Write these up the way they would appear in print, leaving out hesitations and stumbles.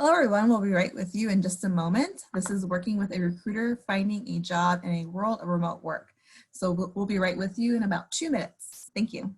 Hello, everyone. We'll be right with you in just a moment. This is Working with a Recruiter, Finding a Job in a World of Remote Work. So we'll be right with you in about 2 minutes. Thank you.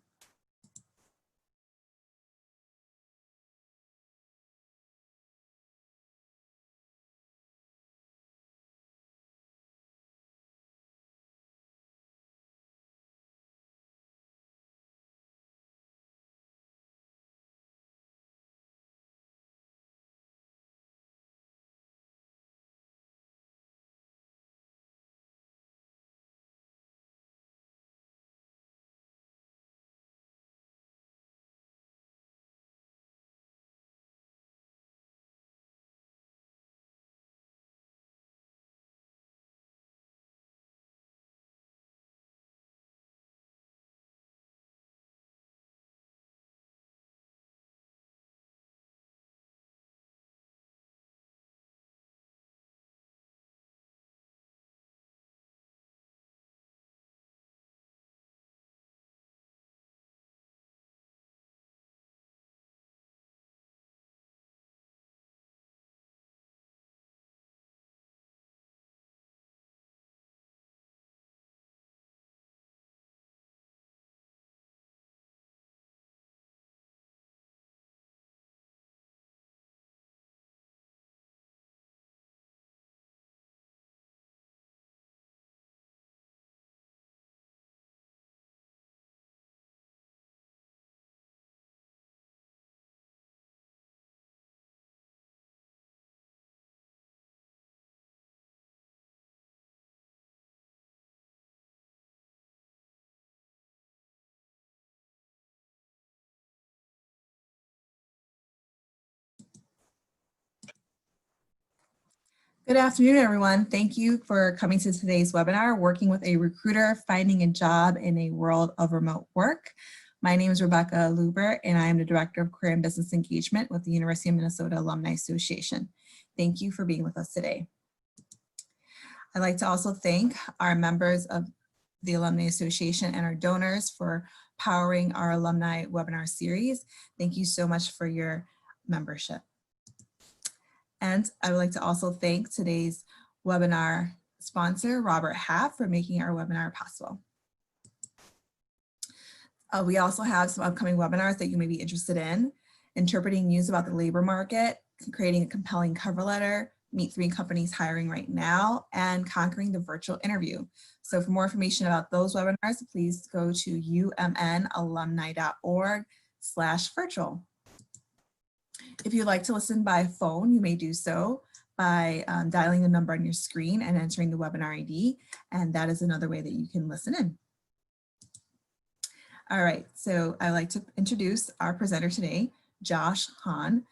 Good afternoon, everyone. Thank you for coming to today's webinar, Working with a Recruiter, Finding a Job in a World of Remote Work. My name is Rebecca Luber, and I am the Director of Career and Business Engagement with the University of Minnesota Alumni Association. Thank you for being with us today. I'd like to also thank our members of the Alumni Association and our donors for powering our alumni webinar series. Thank you so much for your membership. And I would like to also thank today's webinar sponsor, Robert Half, for making our webinar possible. We also have some upcoming webinars that you may be interested in: interpreting news about the labor market, creating a compelling cover letter, meet 3 companies hiring right now, and conquering the virtual interview. So for more information about those webinars, please go to umnalumni.org/virtual. If you'd like to listen by phone, you may do so by dialing the number on your screen and entering the webinar ID, and that is another way that you can listen in. All right, so I'd like to introduce our presenter today, Josh Hohn.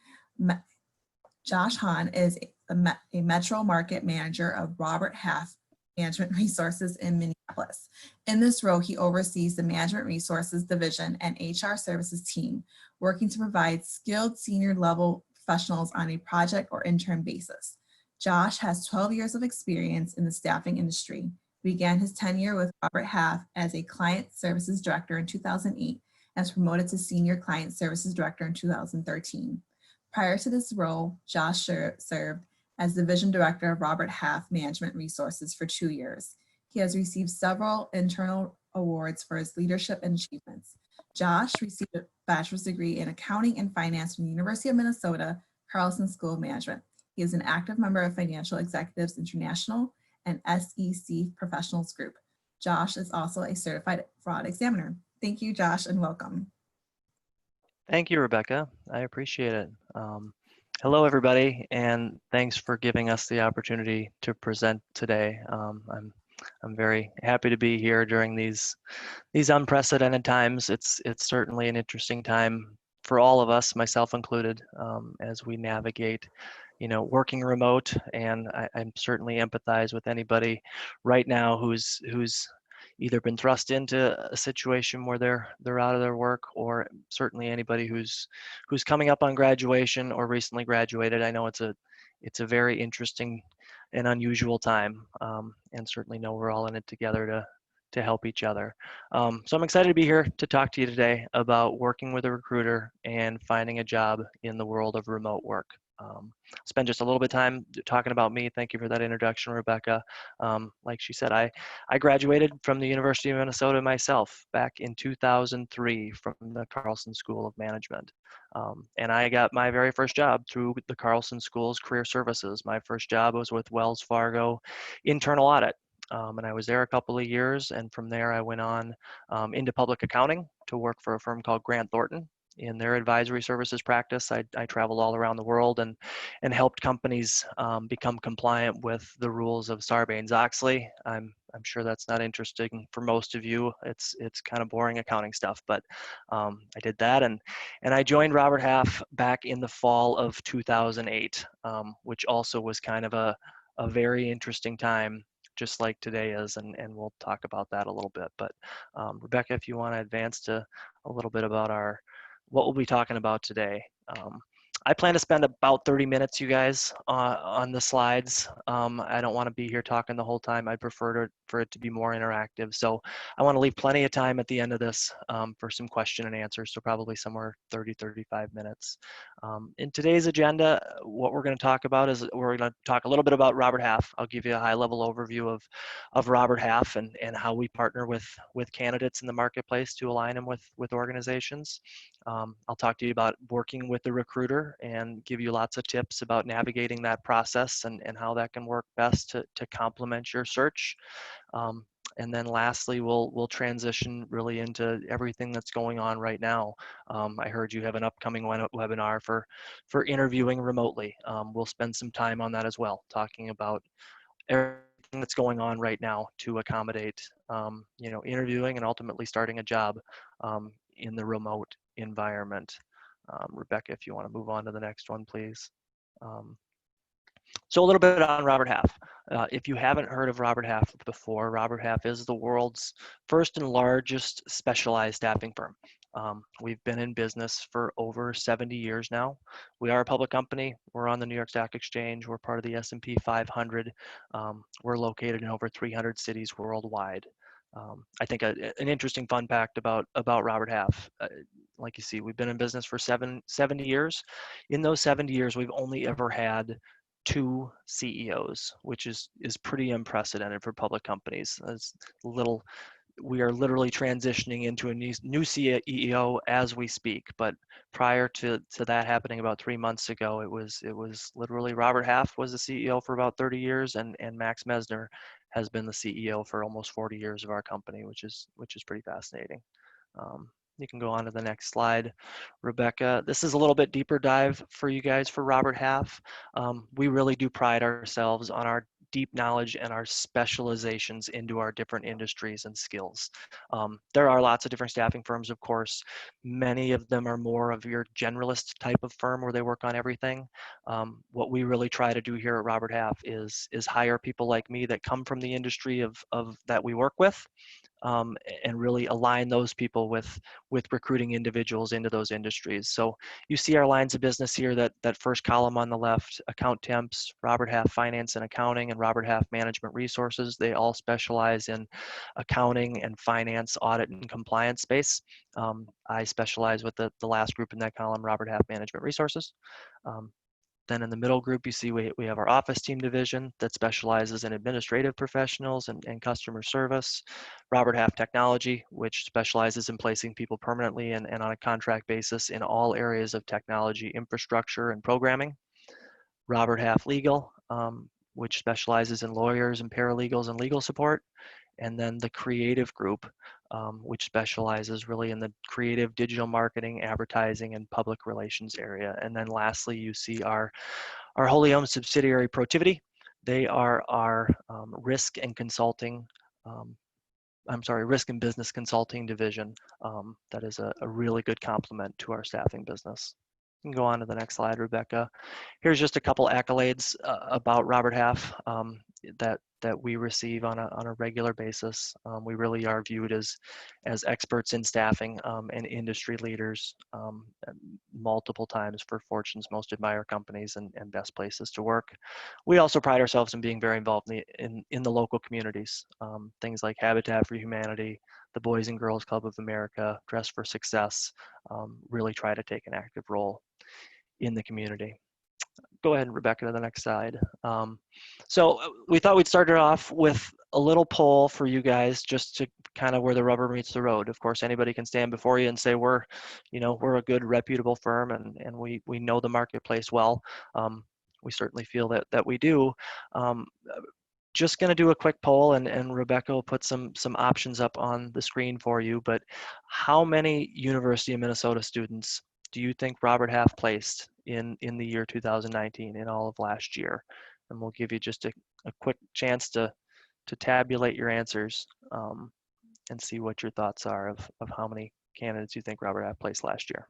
Josh Hohn is a Metro Market Manager of Robert Half Management Resources in Minneapolis. In this role, he oversees the Management Resources Division and HR Services team, working to provide skilled senior level professionals on a project or interim basis. Josh has 12 years of experience in the staffing industry. He began his tenure with Robert Half as a Client Services Director in 2008 and was promoted to Senior Client Services Director in 2013. Prior to this role, Josh served as Division Director of Robert Half Management Resources for 2 years. He has received several internal awards for his leadership and achievements. Josh received a bachelor's degree in accounting and finance from the University of Minnesota Carlson School of Management. He is an active member of Financial Executives International and SEC Professionals Group. Josh is also a certified fraud examiner. Thank you, Josh, and welcome. Thank you, Rebecca. I appreciate it. Hello, everybody, and thanks for giving us the opportunity to present today. I'm very happy to be here during these unprecedented times. It's certainly an interesting time for all of us, myself included, as we navigate, working remote. And I'm certainly empathize with anybody right now who's either been thrust into a situation where they're out of their work, or certainly anybody who's coming up on graduation or recently graduated. I know it's a very interesting and unusual time, and certainly know we're all in it together to help each other. So I'm excited to be here to talk to you today about working with a recruiter and finding a job in the world of remote work. Spend just a little bit of time talking about me. Thank you for that introduction, Rebecca. Like she said, I graduated from the University of Minnesota myself back in 2003 from the Carlson School of Management. And I got my very first job through the Carlson School's Career Services. My first job was with Wells Fargo Internal Audit. And I was there a couple of years, and from there I went on into public accounting to work for a firm called Grant Thornton in their advisory services practice. I traveled all around the world and helped companies become compliant with the rules of Sarbanes-Oxley. I'm sure that's not interesting for most of you. It's kind of boring accounting stuff, but I did that, and I joined Robert Half back in the fall of 2008, which also was kind of a very interesting time, just like today is, and we'll talk about that a little bit. But Rebecca, if you want to advance to a little bit about what we'll be talking about today. I plan to spend about 30 minutes, you guys, on the slides. I don't want to be here talking the whole time. I'd prefer for it to be more interactive. So I want to leave plenty of time at the end of this for some question and answers, so probably somewhere 30, 35 minutes. In today's agenda, what we're going to talk about is we're going to talk a little bit about Robert Half. I'll give you a high-level overview of Robert Half and how we partner with candidates in the marketplace to align them with organizations. I'll talk to you about working with the recruiter and give you lots of tips about navigating that process and how that can work best to complement your search. And then lastly, we'll transition really into everything that's going on right now. I heard you have an upcoming webinar for interviewing remotely. We'll spend some time on that as well, talking about everything that's going on right now to accommodate interviewing and ultimately starting a job in the remote environment. Rebecca, if you want to move on to the next one, please. So a little bit on Robert Half. If you haven't heard of Robert Half before, Robert Half is the world's first and largest specialized staffing firm. We've been in business for over 70 years now. We are a public company. We're on the New York Stock Exchange. We're part of the S&P 500. We're located in over 300 cities worldwide. I think an interesting fun fact about Robert Half, like you see, we've been in business for 70 years. In those 70 years, we've only ever had 2 CEOs, which is pretty unprecedented for public companies. We are literally transitioning into a new CEO as we speak. But prior to that happening about 3 months ago, it was literally Robert Half was the CEO for about 30 years, and Max Mesner has been the CEO for almost 40 years of our company, which is pretty fascinating. You can go on to the next slide, Rebecca. This is a little bit deeper dive for you guys for Robert Half. We really do pride ourselves on our deep knowledge and our specializations into our different industries and skills. There are lots of different staffing firms, of course. Many of them are more of your generalist type of firm where they work on everything. What we really try to do here at Robert Half is hire people like me that come from the industry of that we work with. And really align those people with recruiting individuals into those industries. So you see our lines of business here, that first column on the left, account temps, Robert Half Finance and Accounting, and Robert Half Management Resources. They all specialize in accounting and finance, audit, and compliance space. I specialize with the last group in that column, Robert Half Management Resources. Then in the middle group, you see we have our office team division that specializes in administrative professionals and customer service. Robert Half Technology, which specializes in placing people permanently and on a contract basis in all areas of technology infrastructure and programming. Robert Half Legal, which specializes in lawyers and paralegals and legal support. And then the creative group, which specializes really in the creative digital marketing, advertising, and public relations area. And then lastly, you see our wholly owned subsidiary Protiviti. They are our risk and business consulting division. That is a really good complement to our staffing business. You can go on to the next slide, Rebecca. Here's just a couple accolades about Robert Half that we receive on a regular basis. We really are viewed as experts in staffing and industry leaders multiple times for Fortune's Most Admired Companies and Best Places to Work. We also pride ourselves in being very involved in the local communities. Things like Habitat for Humanity, the Boys and Girls Club of America, Dress for Success, really try to take an active role in the community. go ahead, Rebecca, to the next slide. So we thought we'd start it off with a little poll for you guys, just to kind of where the rubber meets the road. Of course, anybody can stand before you and say we're a good, reputable firm, and we know the marketplace well. We certainly feel that we do. Um, just going to do a quick poll, and Rebecca will put some options up on the screen for you. But how many University of Minnesota students do you think Robert Half placed in the year 2019, in all of last year? And we'll give you just a quick chance to tabulate your answers, and see what your thoughts are of how many candidates you think Robert Half placed last year.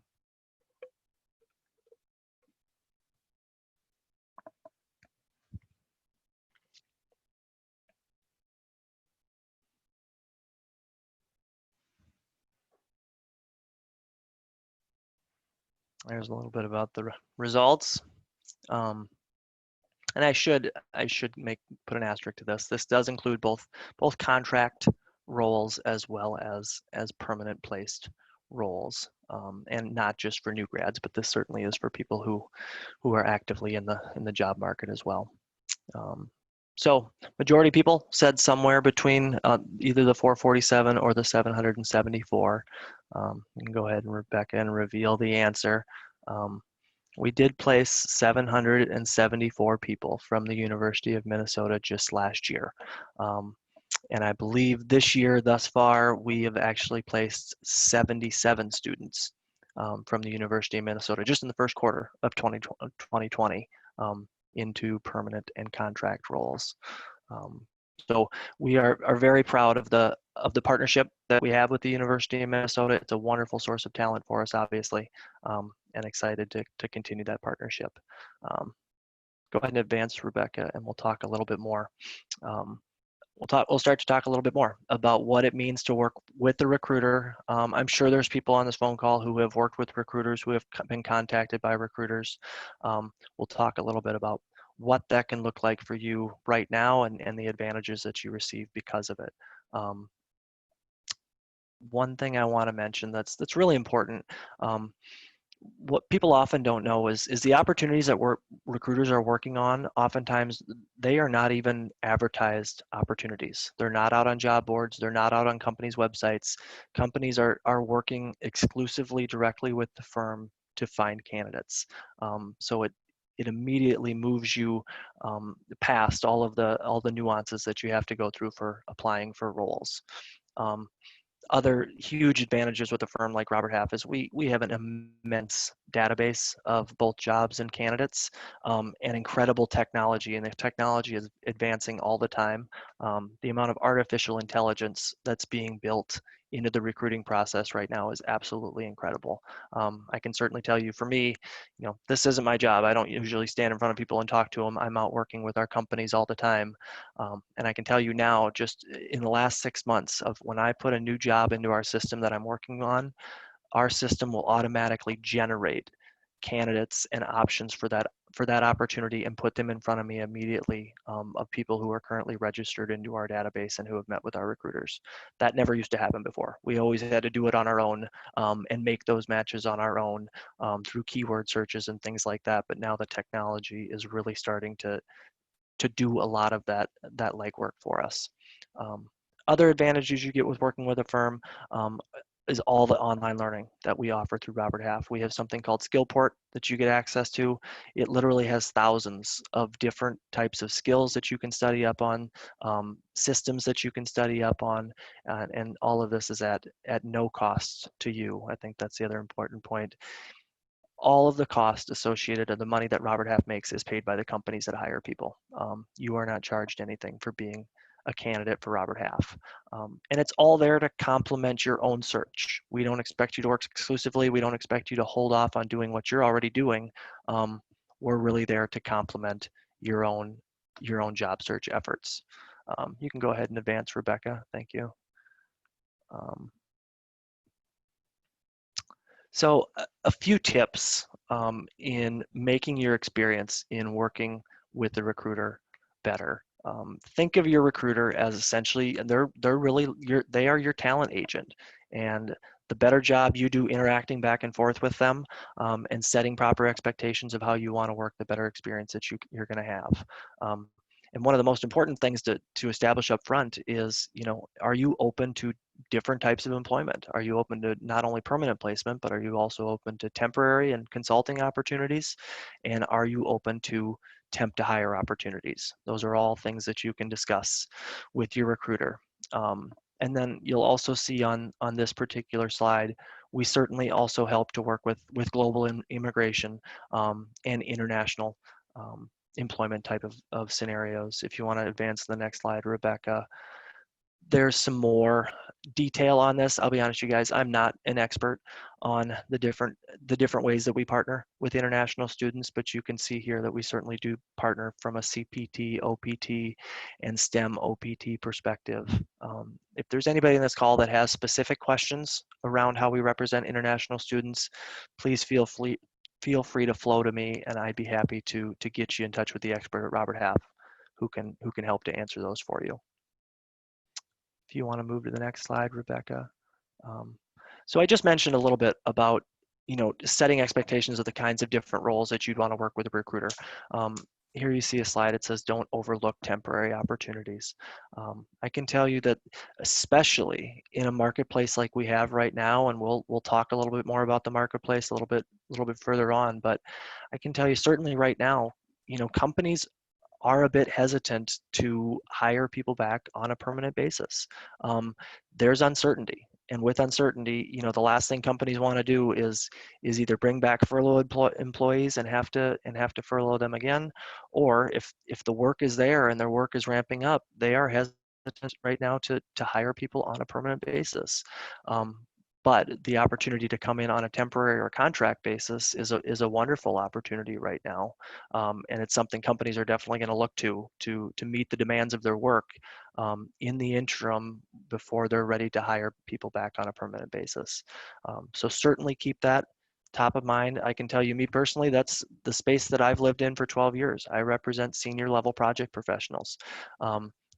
There's a little bit about the results. And I should put an asterisk to this. This does include both contract roles as well as permanent placed roles, and not just for new grads, but this certainly is for people who are actively in the job market as well. So majority of people said somewhere between either the 447 or the 774. You can go ahead, and Rebecca, and reveal the answer. We did place 774 people from the University of Minnesota just last year. And I believe this year, thus far, we have actually placed 77 students from the University of Minnesota just in the first quarter of 2020 into permanent and contract roles. So we are very proud of the partnership that we have with the University of Minnesota. It's a wonderful source of talent for us, obviously, and excited to continue that partnership. Go ahead and advance, Rebecca, and we'll talk a little bit more. We'll start to talk a little bit more about what it means to work with the recruiter. I'm sure there's people on this phone call who have worked with recruiters, who have been contacted by recruiters. We'll talk a little bit about what that can look like for you right now, and the advantages that you receive because of it. One thing I want to mention that's really important, what people often don't know is the opportunities that recruiters are working on. Oftentimes, they are not even advertised opportunities. They're not out on job boards. They're not out on companies' websites. Companies are working exclusively directly with the firm to find candidates. So it immediately moves you past all the nuances that you have to go through for applying for roles. Other huge advantages with a firm like Robert Half is we have an immense database of both jobs and candidates, and incredible technology, and the technology is advancing all the time. The amount of artificial intelligence that's being built into the recruiting process right now is absolutely incredible. I can certainly tell you, for me, this isn't my job. I don't usually stand in front of people and talk to them. I'm out working with our companies all the time. And I can tell you now, just in the last 6 months, of when I put a new job into our system that I'm working on, our system will automatically generate candidates and options for that opportunity and put them in front of me immediately, of people who are currently registered into our database and who have met with our recruiters. That never used to happen before. We always had to do it on our own, and make those matches on our own, through keyword searches and things like that. But now the technology is really starting to do a lot of that legwork for us. Other advantages you get with working with a firm is all the online learning that we offer through Robert Half. We have something called Skillport that you get access to. It literally has thousands of different types of skills that you can study up on, systems that you can study up on, and all of this is at no cost to you. I think that's the other important point. All of the cost associated and the money that Robert Half makes is paid by the companies that hire people. You are not charged anything for being a candidate for Robert Half. And it's all there to complement your own search. We don't expect you to work exclusively. We don't expect you to hold off on doing what you're already doing. We're really there to complement your own job search efforts. You can go ahead and advance, Rebecca. Thank you. So a few tips in making your experience in working with the recruiter better. Think of your recruiter as essentially, they're really they are your talent agent, and the better job you do interacting back and forth with them, and setting proper expectations of how you want to work, the better experience that you're going to have. And one of the most important things to establish up front is, are you open to different types of employment? Are you open to not only permanent placement, but are you also open to temporary and consulting opportunities? And are you open to temp to hire opportunities? Those are all things that you can discuss with your recruiter. And then you'll also see on this particular slide, we certainly also help to work with global immigration and international employment type of scenarios. If you want to advance to the next slide, Rebecca, there's some more detail on this. I'll be honest, you guys, I'm not an expert on the different ways that we partner with international students, but you can see here that we certainly do partner from a CPT, OPT, and STEM OPT perspective. If there's anybody in this call that has specific questions around how we represent international students, please feel free to flow to me, and I'd be happy to get you in touch with the expert at Robert Half, who can help to answer those for you. If you want to move to the next slide, Rebecca. So I just mentioned a little bit about, setting expectations of the kinds of different roles that you'd want to work with a recruiter. Here you see a slide, it says, don't overlook temporary opportunities. I can tell you that, especially in a marketplace like we have right now, and we'll talk a little bit more about the marketplace a little bit further on, but I can tell you certainly right now, companies are a bit hesitant to hire people back on a permanent basis. There's uncertainty, and with uncertainty, the last thing companies want to do is either bring back furloughed employees and have to furlough them again, or if the work is there and their work is ramping up, they are hesitant right now to hire people on a permanent basis. But the opportunity to come in on a temporary or contract basis is a wonderful opportunity right now, and it's something companies are definitely going to look to meet the demands of their work in the interim before they're ready to hire people back on a permanent basis. So certainly keep that top of mind. I can tell you, me personally, that's the space that I've lived in for 12 years. I represent senior level project professionals,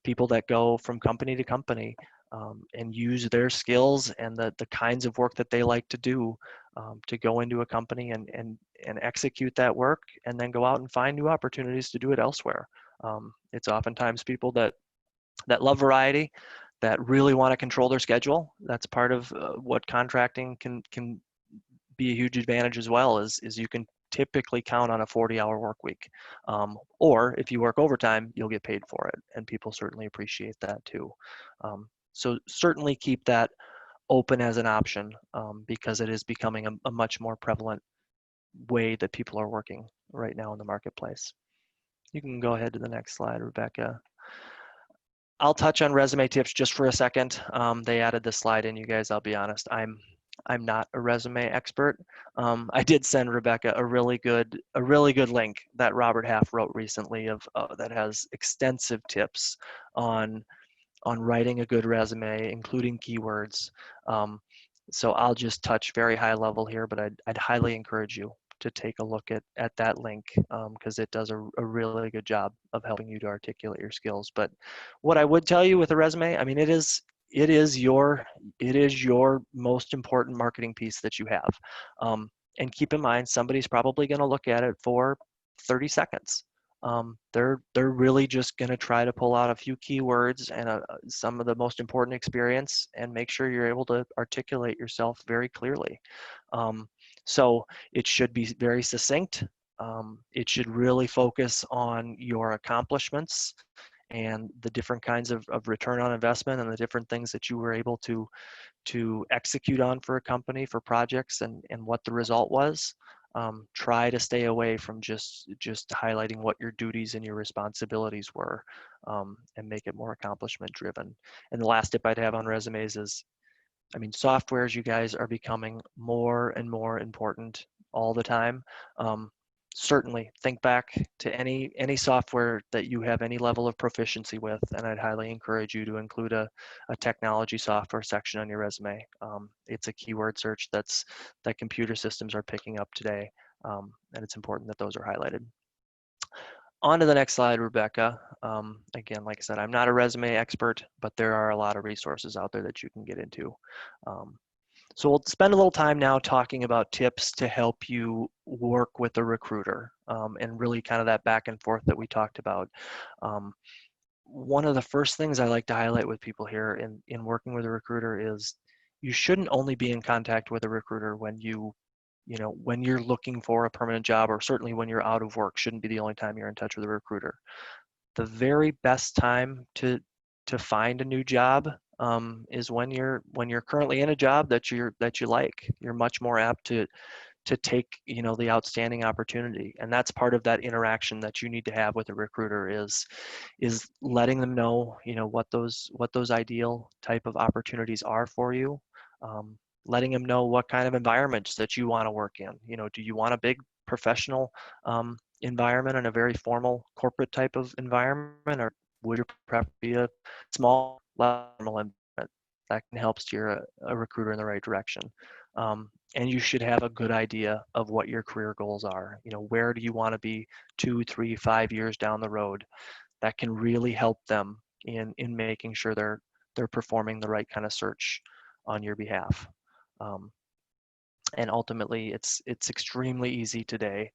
people that go from company to company, and use their skills and the kinds of work that they like to do to go into a company and execute that work, and then go out and find new opportunities to do it elsewhere. It's oftentimes people that love variety, that really want to control their schedule. That's part of what contracting can be a huge advantage as well, is you can typically count on a 40-hour work week. Or if you work overtime, you'll get paid for it, and people certainly appreciate that too. So certainly keep that open as an option, because it is becoming a much more prevalent way that people are working right now in the marketplace. You can go ahead to the next slide, Rebecca. I'll touch on resume tips just for a second. They added this slide in, you guys. I'll be honest, I'm not a resume expert. I did send Rebecca a really good link that Robert Half wrote recently that has extensive tips on writing a good resume, including keywords. So I'll just touch very high level here, but I'd highly encourage you to take a look at that link, because it does a really good job of helping you to articulate your skills. But what I would tell you with a resume, I mean, it is your most important marketing piece that you have. And keep in mind, somebody's probably going to look at it for 30 seconds. They're really just going to try to pull out a few keywords and some of the most important experience, and make sure you're able to articulate yourself very clearly. So it should be very succinct. It should really focus on your accomplishments and the different kinds of return on investment and the different things that you were able to execute on for a company, for projects, and what the result was. Try to stay away from just highlighting what your duties and your responsibilities were, and make it more accomplishment driven. And the last tip I'd have on resumes is, I mean, softwares, you guys, are becoming more and more important all the time. Certainly think back to any software that you have any level of proficiency with, and I'd highly encourage you to include a technology software section on your resume. It's a keyword search that computer systems are picking up today, and it's important that those are highlighted. On to the next slide, Rebecca. Again, like I said, I'm not a resume expert, but there are a lot of resources out there that you can get into. So we'll spend a little time now talking about tips to help you work with a recruiter, and really kind of that back and forth that we talked about. Um, One of the first things I like to highlight with people here in working with a recruiter is you shouldn't only be in contact with a recruiter when when you're looking for a permanent job, or certainly when you're out of work shouldn't be the only time you're in touch with a recruiter. The very best time to find a new job, is when you're currently in a job that you like. You're much more apt to take the outstanding opportunity, and that's part of that interaction that you need to have with a recruiter is letting them know what those ideal type of opportunities are for you. Letting them know what kind of environments that you want to work in. Do you want a big professional environment and a very formal corporate type of environment, or would your preference be a small, less formal environment? That can help steer a recruiter in the right direction. And you should have a good idea of what your career goals are. Where do you want to be 2, 3, 5 years down the road? That can really help them in making sure they're performing the right kind of search on your behalf. Um, and ultimately, it's extremely easy today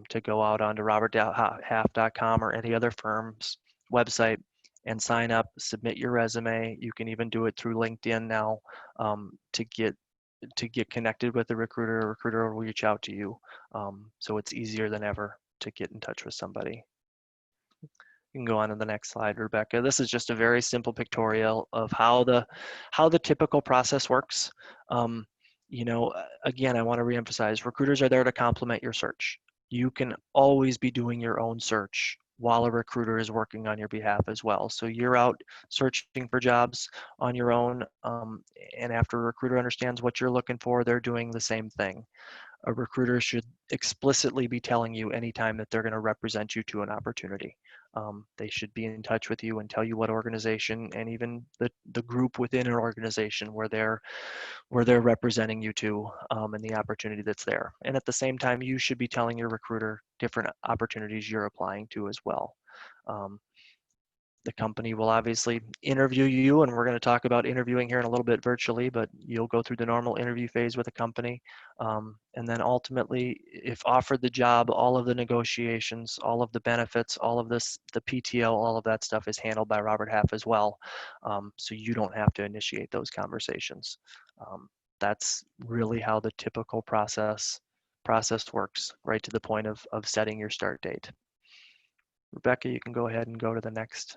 to go out onto roberthalf.com or any other firm's website and sign up, submit your resume. You can even do it through LinkedIn now, to get connected with the recruiter. A recruiter will reach out to you. So it's easier than ever to get in touch with somebody. You can go on to the next slide, Rebecca. This is just a very simple pictorial of how the typical process works. Again, I want to reemphasize, recruiters are there to complement your search. You can always be doing your own search while a recruiter is working on your behalf as well. So you're out searching for jobs on your own, and after a recruiter understands what you're looking for, they're doing the same thing. A recruiter should explicitly be telling you anytime that they're going to represent you to an opportunity. They should be in touch with you and tell you what organization, and even the group within an organization where they're representing you to, and the opportunity that's there. And at the same time, you should be telling your recruiter different opportunities you're applying to as well. The company will obviously interview you, and we're going to talk about interviewing here in a little bit virtually, but you'll go through the normal interview phase with a company. And then ultimately, if offered the job, all of the negotiations, all of the benefits, all of this, the PTO, all of that stuff is handled by Robert Half as well. So you don't have to initiate those conversations. That's really how the typical process works, right to the point of setting your start date. Rebecca, you can go ahead and go to the next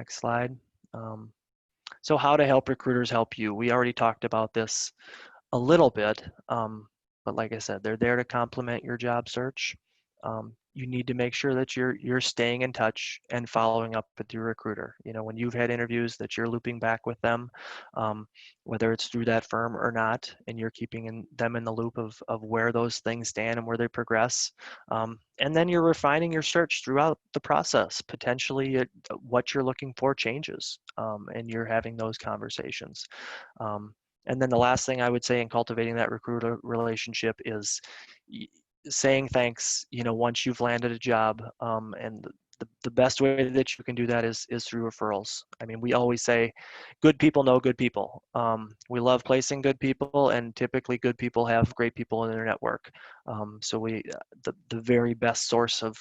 slide. So how to help recruiters help you. We already talked about this a little bit, but like I said, they're there to complement your job search. You need to make sure that you're staying in touch and following up with your recruiter. When you've had interviews, that you're looping back with them, whether it's through that firm or not, and you're keeping them in the loop of where those things stand and where they progress. And then you're refining your search throughout the process. Potentially, what you're looking for changes, and you're having those conversations. And then the last thing I would say in cultivating that recruiter relationship is saying thanks, once you've landed a job. And the best way that you can do that is through referrals. I mean, we always say good people know good people. We love placing good people, and typically good people have great people in their network. So the very best source of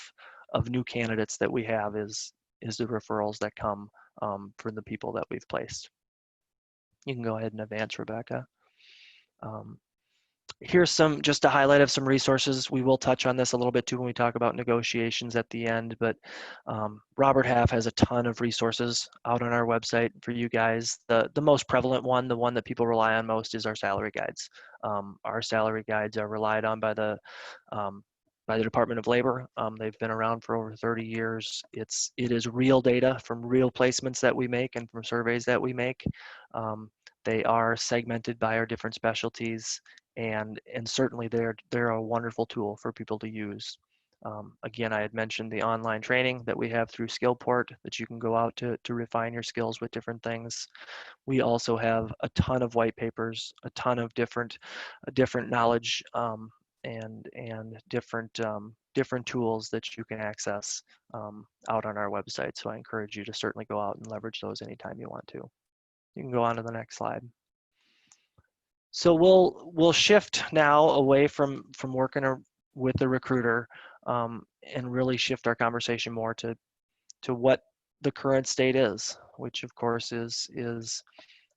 new candidates that we have is the referrals that come from the people that we've placed. You can go ahead and advance, Rebecca. Here's just a highlight of some resources. We will touch on this a little bit too when we talk about negotiations at the end, but Robert Half has a ton of resources out on our website for you guys. The most prevalent one, the one that people rely on most, is our salary guides. Our salary guides are relied on by the Department of Labor. They've been around for over 30 years. It is real data from real placements that we make and from surveys that we make. They are segmented by our different specialties, and certainly they're a wonderful tool for people to use. Again, I had mentioned the online training that we have through Skillport that you can go out to refine your skills with different things. We also have a ton of white papers, a ton of different knowledge, and different tools that you can access out on our website. So I encourage you to certainly go out and leverage those anytime you want to. You can go on to the next slide. So we'll shift now away from working with the recruiter, and really shift our conversation more to what the current state is, which of course is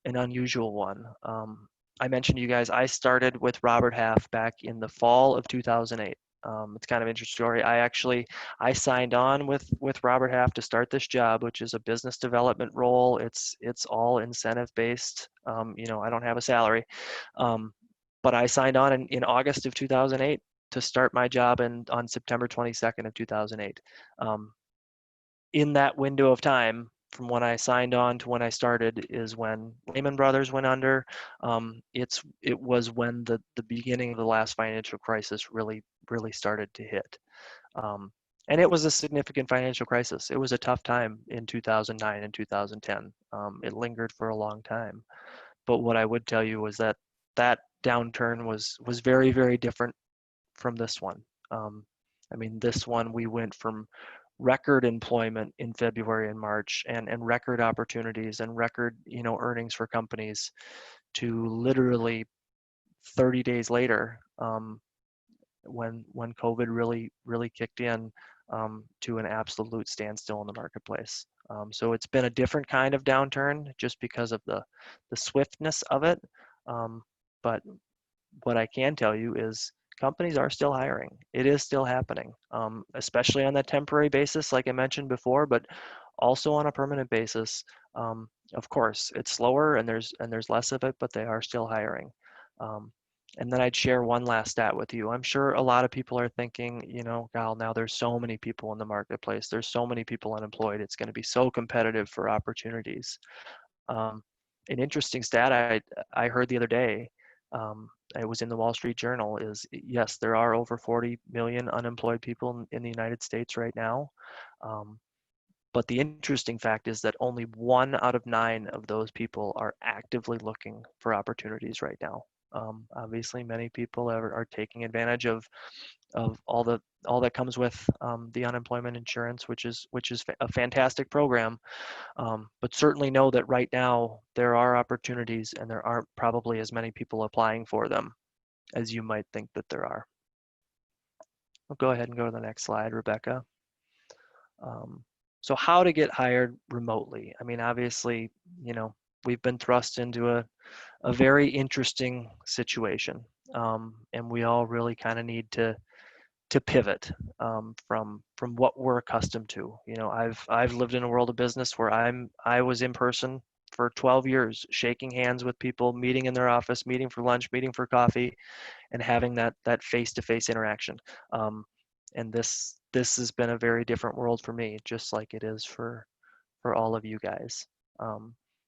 an unusual one. I mentioned to you guys, I started with Robert Half back in the fall of 2008. It's kind of an interesting story. I signed on with Robert Half to start this job, which is a business development role. It's all incentive based. I don't have a salary, but I signed on in August of 2008 to start my job on September 22nd of 2008. In that window of time, from when I signed on to when I started, is when Lehman Brothers went under. It was when the beginning of the last financial crisis really started to hit. And it was a significant financial crisis. It was a tough time in 2009 and 2010. It lingered for a long time. But what I would tell you was that downturn was very, very different from this one. This one, we went from record employment in February and March, and record opportunities and record earnings for companies, to literally 30 days later, when COVID really kicked in, to an absolute standstill in the marketplace. So it's been a different kind of downturn just because of the swiftness of it. But what I can tell you is companies are still hiring. It is still happening, especially on that temporary basis, like I mentioned before, but also on a permanent basis. Of course, it's slower and there's less of it, but they are still hiring. And then I'd share one last stat with you. I'm sure a lot of people are thinking, Gal, now there's so many people in the marketplace. There's so many people unemployed. It's going to be so competitive for opportunities. An interesting stat I heard the other day, it was in the Wall Street Journal, is yes, there are over 40 million unemployed people in the United States right now. But the interesting fact is that only 1 out of 9 of those people are actively looking for opportunities right now. Obviously, many people are taking advantage of all that comes with the unemployment insurance, which is a fantastic program. But certainly know that right now there are opportunities, and there aren't probably as many people applying for them as you might think that there are. I'll go ahead and go to the next slide, Rebecca. So how to get hired remotely? Obviously, we've been thrust into a very interesting situation, and we all really kind of need to pivot from what we're accustomed to. I've lived in a world of business where I was in person for 12 years, shaking hands with people, meeting in their office, meeting for lunch, meeting for coffee, and having that face-to-face interaction. And this has been a very different world for me, just like it is for all of you guys.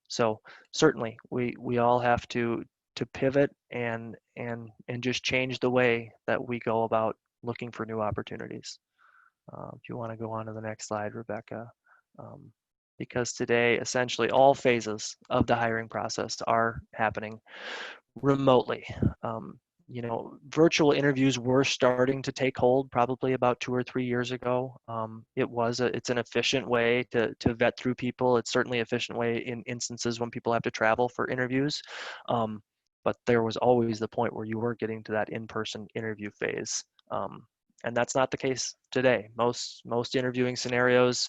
So certainly we all have to pivot and just change the way that we go about looking for new opportunities. If you want to go on to the next slide, Rebecca. Because today, essentially all phases of the hiring process are happening remotely. Virtual interviews were starting to take hold probably about 2 or 3 years ago. It's an efficient way to vet through people. It's certainly an efficient way in instances when people have to travel for interviews. But there was always the point where you were getting to that in-person interview phase. And that's not the case today. Most interviewing scenarios,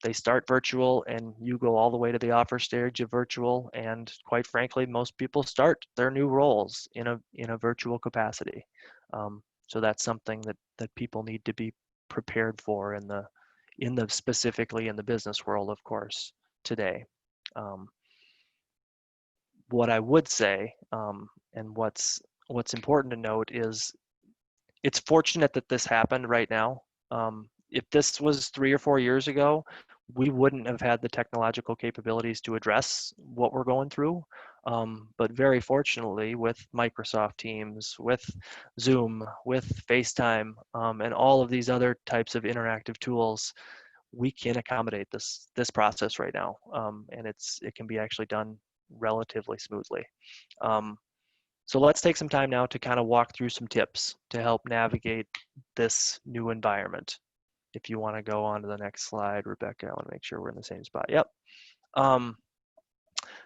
they start virtual and you go all the way to the offer stage of virtual. And quite frankly, most people start their new roles in a virtual capacity. So that's something that people need to be prepared for specifically in the business world, of course, today. What I would say, and what's important to note, is it's fortunate that this happened right now. If this was 3 or 4 years ago, we wouldn't have had the technological capabilities to address what we're going through. But very fortunately, with Microsoft Teams, with Zoom, with FaceTime, and all of these other types of interactive tools, we can accommodate this process right now. And it can be actually done relatively smoothly. So let's take some time now to kind of walk through some tips to help navigate this new environment. If you want to go on to the next slide, Rebecca, I want to make sure we're in the same spot. Yep.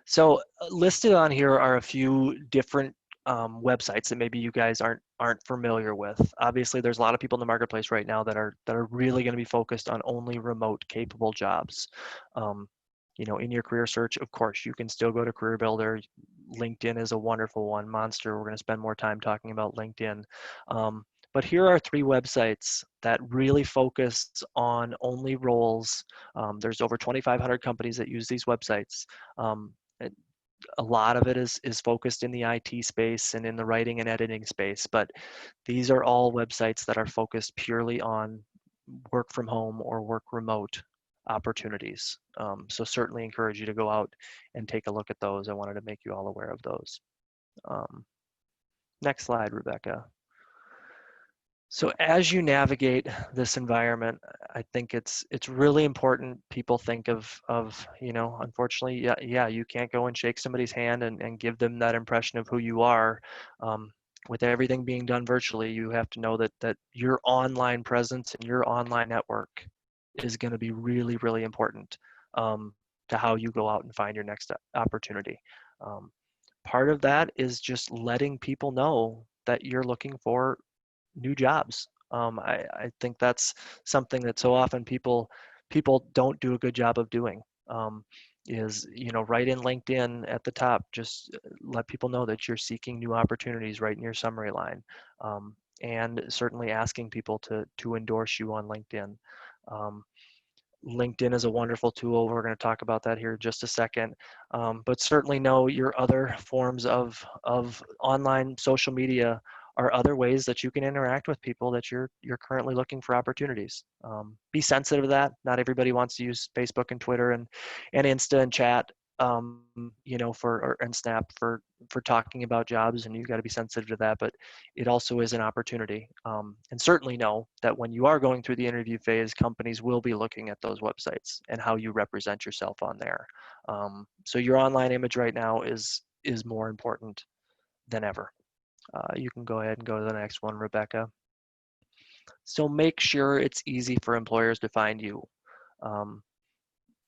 So listed on here are a few different websites that maybe you guys aren't familiar with. Obviously, there's a lot of people in the marketplace right now that are really going to be focused on only remote capable jobs. In your career search, of course, you can still go to Career Builder. LinkedIn is a wonderful one. Monster, we're going to spend more time talking about LinkedIn. But here are 3 websites that really focus on only roles. There's over 2,500 companies that use these websites. A lot of it is focused in the IT space and in the writing and editing space, but these are all websites that are focused purely on work from home or work remote opportunities. So certainly encourage you to go out and take a look at those. I wanted to make you all aware of those. Next slide, Rebecca. So as you navigate this environment, I think it's really important people think of unfortunately, yeah, you can't go and shake somebody's hand and give them that impression of who you are. With everything being done virtually, you have to know that your online presence and your online network is going to be really, really important to how you go out and find your next opportunity. Part of that is just letting people know that you're looking for new jobs. I think that's something that so often people don't do a good job of doing. Is right in LinkedIn at the top, just let people know that you're seeking new opportunities right in your summary line, and certainly asking people to endorse you on LinkedIn. LinkedIn is a wonderful tool. We're going to talk about that here in just a second. But certainly know your other forms of online social media are other ways that you can interact with people that you're currently looking for opportunities. Be sensitive to that. Not everybody wants to use Facebook and Twitter and Insta and chat, and Snap for talking about jobs, and you've got to be sensitive to that. But it also is an opportunity. And certainly know that when you are going through the interview phase, companies will be looking at those websites and how you represent yourself on there. So your online image right now is more important than ever. You can go ahead and go to the next one, Rebecca. So make sure it's easy for employers to find you.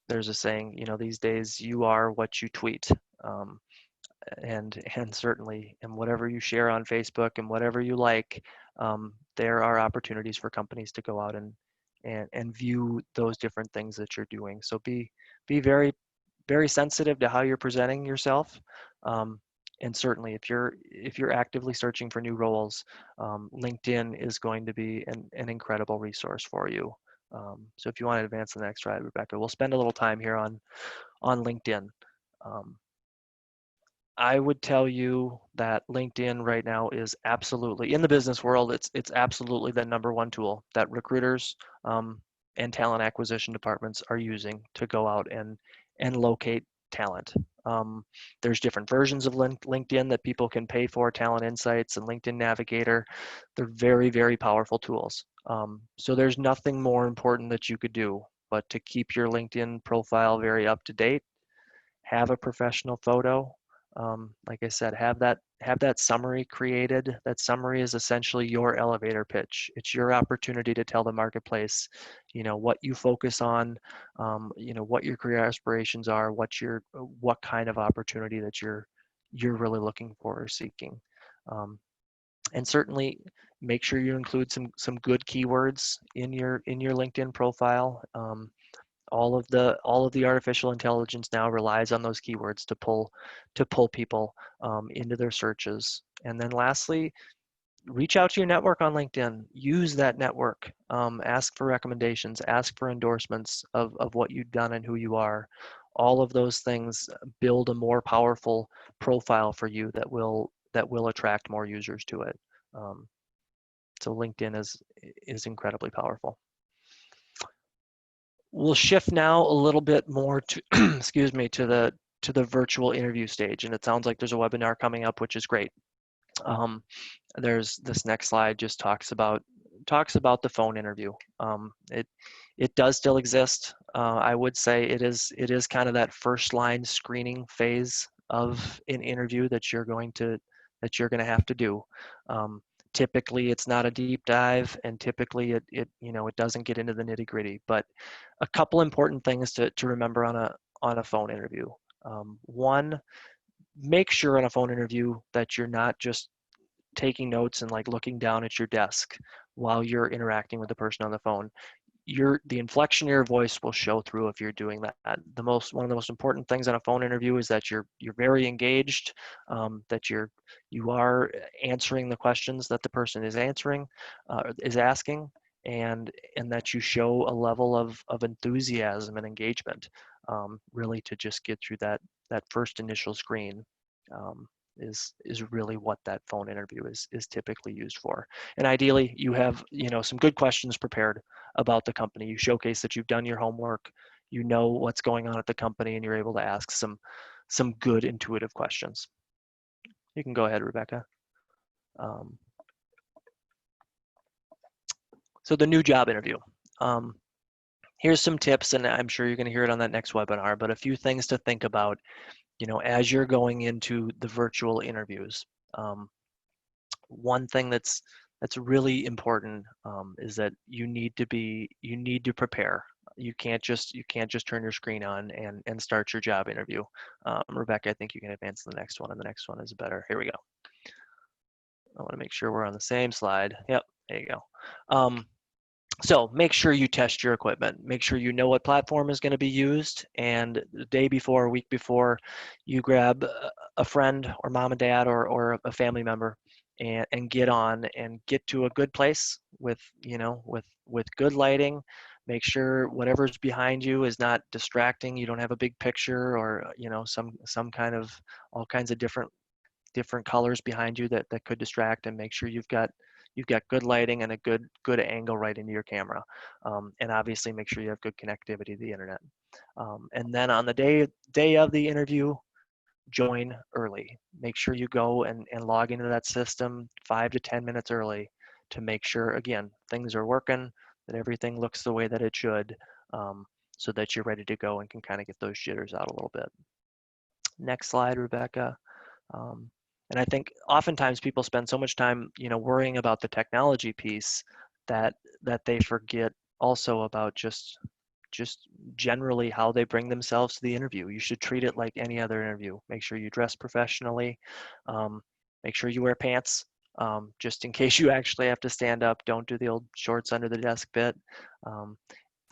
There's a saying, these days you are what you tweet. And certainly in whatever you share on Facebook and whatever you like, there are opportunities for companies to go out and view those different things that you're doing. So be very, very sensitive to how you're presenting yourself. And certainly if you're actively searching for new roles, LinkedIn is going to be an incredible resource for you. So if you want to advance to the next slide, Rebecca, we'll spend a little time here on LinkedIn. I would tell you that LinkedIn right now is absolutely, in the business world, it's absolutely the #1 tool that recruiters and talent acquisition departments are using to go out and locate talent. There's different versions of LinkedIn that people can pay for, Talent Insights and LinkedIn Navigator. They're very, very powerful tools. So there's nothing more important that you could do but to keep your LinkedIn profile very up to date, have a professional photo. Like I said, have that summary created. That summary is essentially your elevator pitch. It's your opportunity to tell the marketplace, what you focus on, what your career aspirations are, what kind of opportunity that you're really looking for or seeking. And certainly make sure you include some good keywords in your LinkedIn profile. All of the artificial intelligence now relies on those keywords to pull people into their searches. And then lastly, reach out to your network on LinkedIn. Use that network. Ask for recommendations. Ask for endorsements of what you've done and who you are. All of those things build a more powerful profile for you that will attract more users to it. So LinkedIn is incredibly powerful. We'll shift now a little bit more to, excuse me, to the virtual interview stage. And it sounds like there's a webinar coming up, which is great. There's this next slide just talks about the phone interview. It does still exist. I would say it is kind of that first line screening phase of an interview that you're going to have to do. Typically it's not a deep dive, and typically it doesn't get into the nitty gritty, but a couple important things to remember on a phone interview. One, make sure in a phone interview that you're not just taking notes and like looking down at your desk while you're interacting with the person on the phone. The inflection of your voice will show through if you're doing that. One of the most important things on a phone interview is that you're very engaged, that you are answering the questions that the person is asking, and that you show a level of enthusiasm and engagement, really to just get through that first initial screen. Is really what that phone interview is typically used for. And ideally, you have some good questions prepared about the company. You showcase that you've done your homework, you know what's going on at the company, and you're able to ask some good intuitive questions. You can go ahead, Rebecca. So the new job interview. Here's some tips, and I'm sure you're going to hear it on that next webinar, but a few things to think about, as you're going into the virtual interviews. One thing that's really important is that you need to prepare. You can't just turn your screen on and start your job interview. Rebecca, I think you can advance to the next one, and the next one is better. Here we go. I want to make sure we're on the same slide. Yep, there you go. So make sure you test your equipment. Make sure you know what platform is going to be used, and the day before, a week before, you grab a friend or mom and dad or a family member and get on and get to a good place with good lighting. Make sure whatever's behind you is not distracting. You don't have a big picture or some kind of all kinds of different colors behind you that could distract, and make sure you've got good lighting and a good angle right into your camera, and obviously make sure you have good connectivity to the internet. And then on the day of the interview, join early. Make sure you go and log into that system 5 to 10 minutes early to make sure, again, things are working, that everything looks the way that it should, so that you're ready to go and can kind of get those jitters out a little bit. Next slide, Rebecca. And I think oftentimes people spend so much time, worrying about the technology piece that they forget also about just generally how they bring themselves to the interview. You should treat it like any other interview. Make sure you dress professionally. Make sure you wear pants, just in case you actually have to stand up. Don't do the old shorts under the desk bit.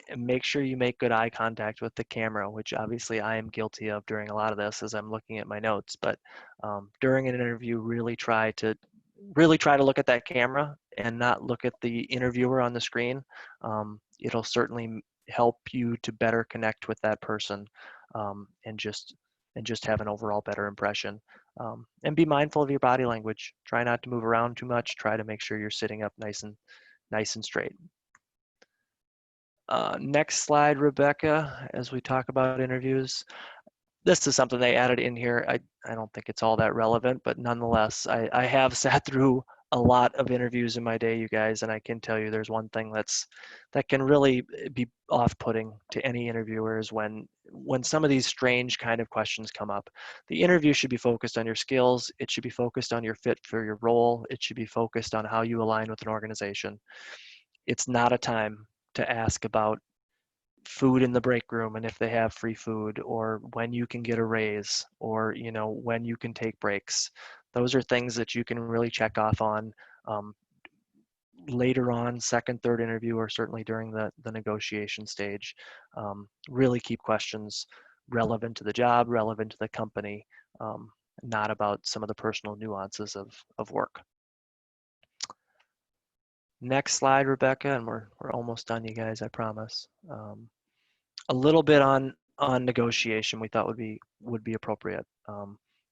And make sure you make good eye contact with the camera, which obviously I am guilty of during a lot of this as I'm looking at my notes. But during an interview, really try to look at that camera and not look at the interviewer on the screen. It'll certainly help you to better connect with that person, and just have an overall better impression. And be mindful of your body language. Try not to move around too much. Try to make sure you're sitting up nice and straight. Next slide, Rebecca, as we talk about interviews. This is something they added in here. I don't think it's all that relevant, but nonetheless, I have sat through a lot of interviews in my day, you guys, and I can tell you there's one thing that can really be off-putting to any interviewer is when some of these strange kind of questions come up. The interview should be focused on your skills. It should be focused on your fit for your role. It should be focused on how you align with an organization. It's not a time to ask about food in the break room and if they have free food, or when you can get a raise, or when you can take breaks. Those are things that you can really check off on later on, second, third interview, or certainly during the negotiation stage. Really keep questions relevant to the job, relevant to the company, not about some of the personal nuances of work. Next slide, Rebecca, and we're almost done, you guys, I promise. A little bit on negotiation we thought would be appropriate.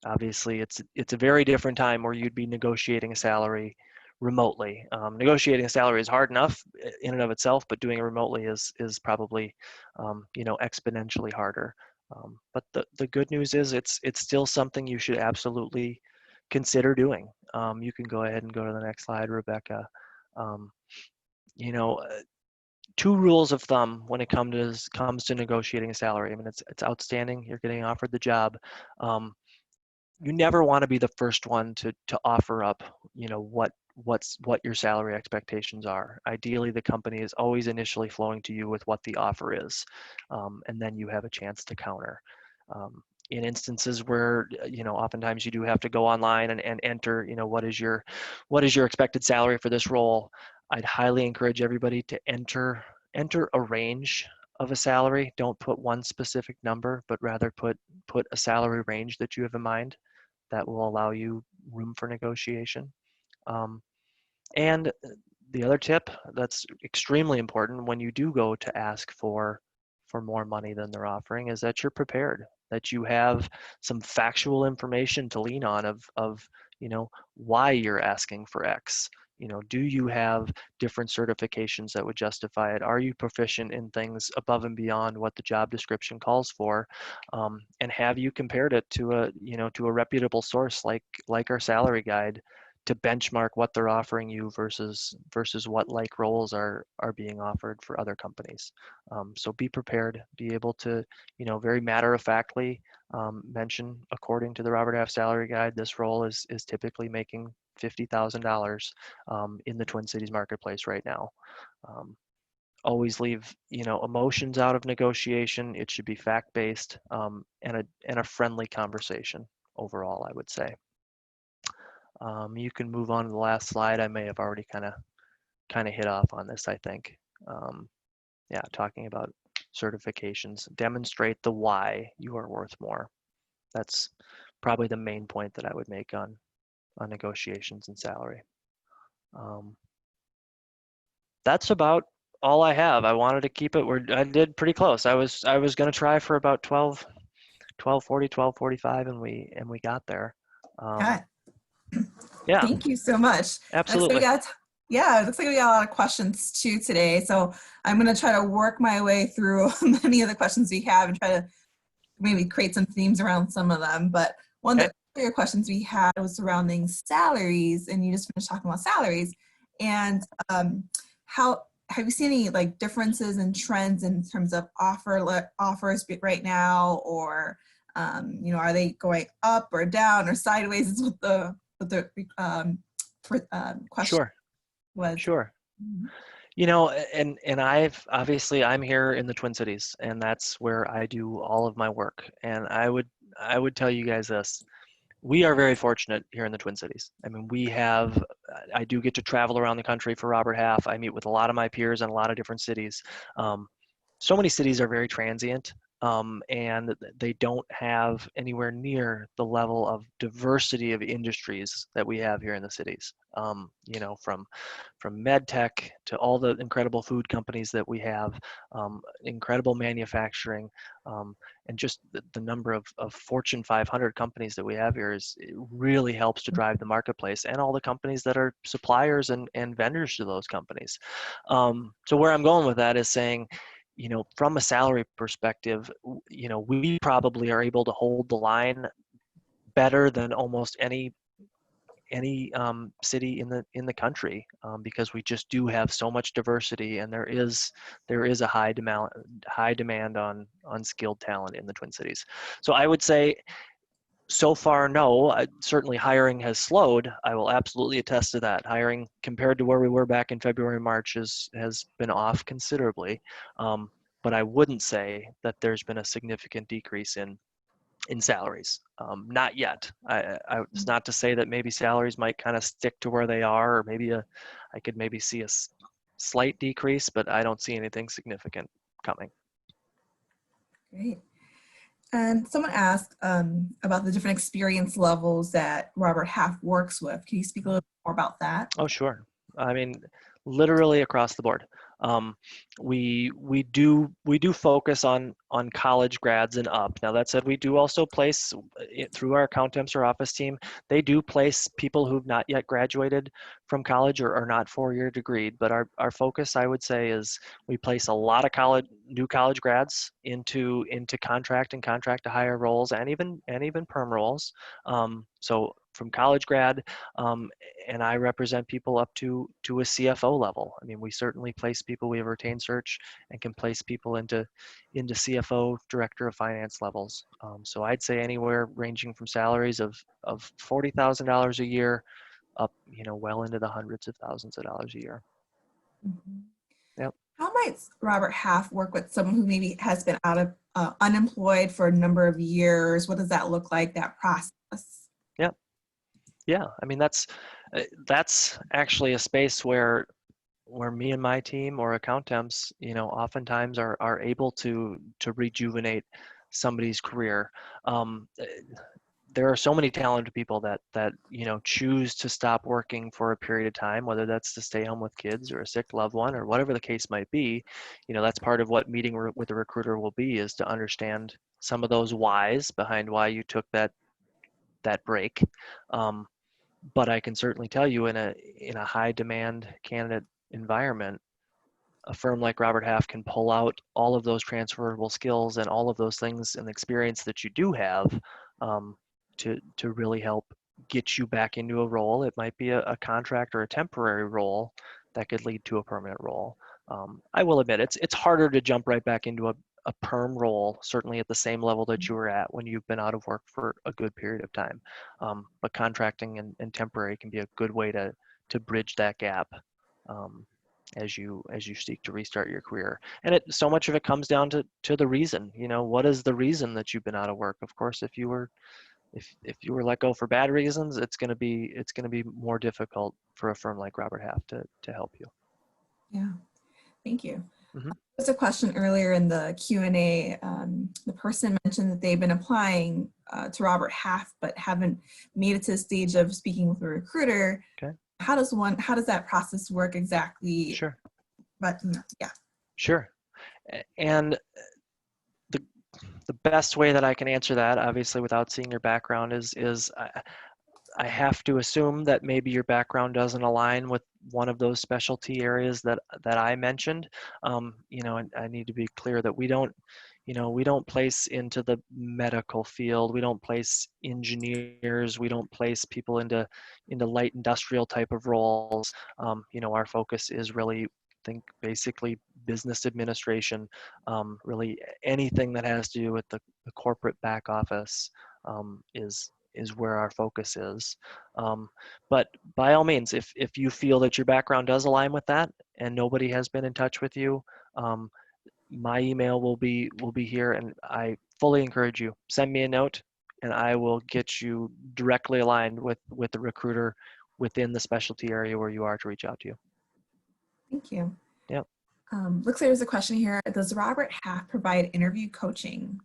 Obviously, it's a very different time where you'd be negotiating a salary remotely. Negotiating a salary is hard enough in and of itself, but doing it remotely is probably exponentially harder. But the good news is it's still something you should absolutely consider doing. You can go ahead and go to the next slide, Rebecca. Two rules of thumb when it comes to negotiating a salary. I mean, it's outstanding. You're getting offered the job. You never want to be the first one to offer up, what your salary expectations are. Ideally, the company is always initially flowing to you with what the offer is, and then you have a chance to counter. in instances where, oftentimes you do have to go online and enter, what is your expected salary for this role. I'd highly encourage everybody to enter a range of a salary. Don't put one specific number, but rather put a salary range that you have in mind that will allow you room for negotiation. And the other tip that's extremely important when you do go to ask for more money than they're offering is that you're prepared, that you have some factual information to lean on of why you're asking for X. Do you have different certifications that would justify it? Are you proficient in things above and beyond what the job description calls for? And have you compared it to a reputable source like our salary guide, to benchmark what they're offering you versus what like roles are being offered for other companies. So be prepared, be able to, very matter of factly mention, according to the Robert Half Salary Guide, this role is typically making $50,000 in the Twin Cities marketplace right now. Always leave, emotions out of negotiation. It should be fact-based, and a friendly conversation overall, I would say. You can move on to the last slide. I may have already kind of hit off on this, I think. Yeah, talking about certifications. Demonstrate the why you are worth more. That's probably the main point that I would make on negotiations and salary. That's about all I have. I wanted to keep it where I did pretty close. I was going to try for about 12:40, 12:45, and we got there. Got it. Yeah, Thank you so much. absolutely. Yeah, it looks like we got a lot of questions too today. So I'm going to try to work my way through many of the questions we have and try to maybe create some themes around some of them. But one of the earlier questions we had was surrounding salaries, and you just finished talking about salaries. And how have you seen any like differences and trends in terms of offers right now, or are they going up or down or sideways? Is what the question Sure. was. Sure. And I'm here in the Twin Cities, and that's where I do all of my work. And I would tell you guys this: we are very fortunate here in the Twin Cities. I mean, I do get to travel around the country for Robert Half. I meet with a lot of my peers in a lot of different cities. So many cities are very transient, and they don't have anywhere near the level of diversity of industries that we have here in the cities. From med tech to all the incredible food companies that we have, incredible manufacturing, and just the number of Fortune 500 companies that we have here it really helps to drive the marketplace, and all the companies that are suppliers and vendors to those companies. So where I'm going with that is saying, from a salary perspective, we probably are able to hold the line better than almost any city in the country, because we just do have so much diversity, and there is a high demand on skilled talent in the Twin Cities. So I would say, so far, no. Certainly hiring has slowed. I will absolutely attest to that. Hiring, compared to where we were back in February, March, has been off considerably. But I wouldn't say that there's been a significant decrease in salaries. Not yet. It's not to say that maybe salaries might kind of stick to where they are, or maybe I could maybe see a slight decrease, but I don't see anything significant coming. Great. And someone asked about the different experience levels that Robert Half works with. Can you speak a little bit more about that? Oh, sure. I mean, literally across the board. We do focus on college grads and up. Now that said, we do also place through our account temps or office team. They do place people who've not yet graduated from college or are not 4-year degreed. But our focus, I would say, is we place a lot of new college grads into contract and contract to hire roles, and even perm roles. So from college grad, and I represent people up to a CFO level. I mean, we certainly place people. We have a retained search and can place people into CFO, director of finance levels. So I'd say anywhere ranging from salaries of $40,000 a year up, well into the hundreds of thousands of dollars a year. Mm-hmm. Yep. How might Robert Half work with someone who maybe has been out of unemployed for a number of years? What does that look like, that process? Yeah, yeah. I mean, that's actually a space where me and my team or account temps, oftentimes are able to rejuvenate somebody's career. Um, eh, there are so many talented people that choose to stop working for a period of time, whether that's to stay home with kids or a sick loved one or whatever the case might be. That's part of what meeting with a recruiter will be, is to understand some of those whys behind why you took that break. Um, but I can certainly tell you, in a high demand candidate environment, a firm like Robert Half can pull out all of those transferable skills and all of those things and experience that you do have, um, to really help get you back into a role. It might be a contract or a temporary role that could lead to a permanent role. I will admit it's harder to jump right back into a perm role, certainly at the same level that you were at when you've been out of work for a good period of time. But contracting and temporary can be a good way to bridge that gap. Um, as you seek to restart your career. And so much of it comes down to the reason. What is the reason that you've been out of work? Of course, if you were let go for bad reasons, it's going to be more difficult for a firm like Robert Half to help you. Yeah, thank you. Hmm. There's a question earlier in the Q&A. The person mentioned that they've been applying to Robert Half, but haven't made it to the stage of speaking with a recruiter. Okay. How does that process work exactly? Sure. But yeah. Sure. And the the best way that I can answer that, obviously without seeing your background, is I have to assume that maybe your background doesn't align with one of those specialty areas that I mentioned. And I need to be clear that we don't place into the medical field. We don't place engineers. We don't place people into light industrial type of roles. Our focus is really, think basically business administration, really anything that has to do with the corporate back office, is where our focus is. But by all means, if you feel that your background does align with that and nobody has been in touch with you, my email will be here, and I fully encourage you, send me a note and I will get you directly aligned with the recruiter within the specialty area where you are to reach out to you. Thank you. Yep. Looks like there's a question here. Does Robert Half provide interview coaching?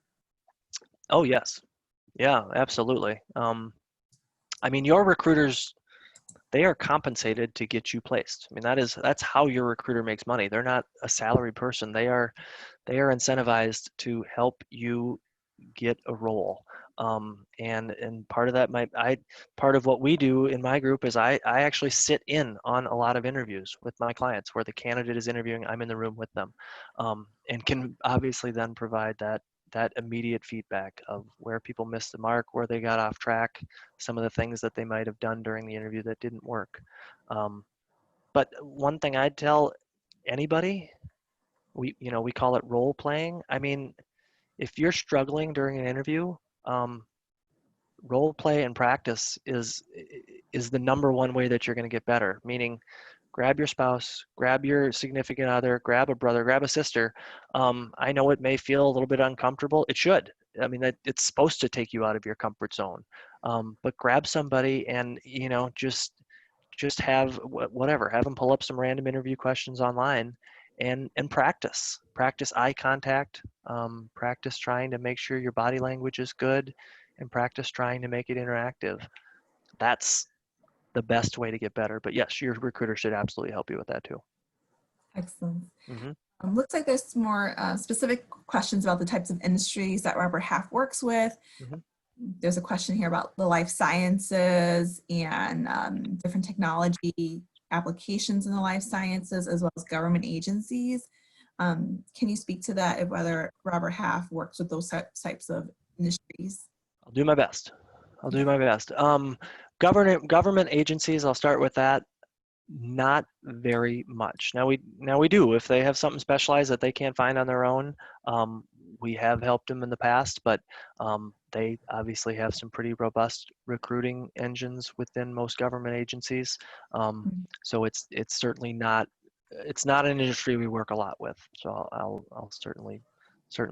Oh yes. Yeah, absolutely. I mean, your recruiters, they are compensated to get you placed. I mean, that's how your recruiter makes money. They're not a salary person. They are incentivized to help you get a role. And part of that part of what we do in my group is I actually sit in on a lot of interviews with my clients where the candidate is interviewing. I'm in the room with them, and can obviously then provide that immediate feedback of where people missed the mark, where they got off track, some of the things that they might have done during the interview that didn't work. But one thing I'd tell anybody, we call it role playing. I mean, if you're struggling during an interview, role play and practice is the number one way that you're going to get better. Meaning, grab your spouse, grab your significant other, grab a brother, grab a sister. I know it may feel a little bit uncomfortable. It should. I mean, it's supposed to take you out of your comfort zone. But grab somebody and just have whatever. Have them pull up some random interview questions online and practice eye contact, practice trying to make sure your body language is good, and practice trying to make it interactive. That's the best way to get better. But yes, your recruiter should absolutely help you with that too. Excellent. Hmm. Looks like there's more specific questions about the types of industries that Robert Half works with. Hmm. There's a question here about the life sciences and different technology applications in the life sciences, as well as government agencies. Can you speak to that, whether Robert Half works with those types of industries? I'll do my best. I'll do my best. Government agencies, I'll start with that. Not very much. Now we do. If they have something specialized that they can't find on their own, we have helped them in the past, but they obviously have some pretty robust recruiting engines within most government agencies. So it's certainly not it's not an industry we work a lot with. So I'll certainly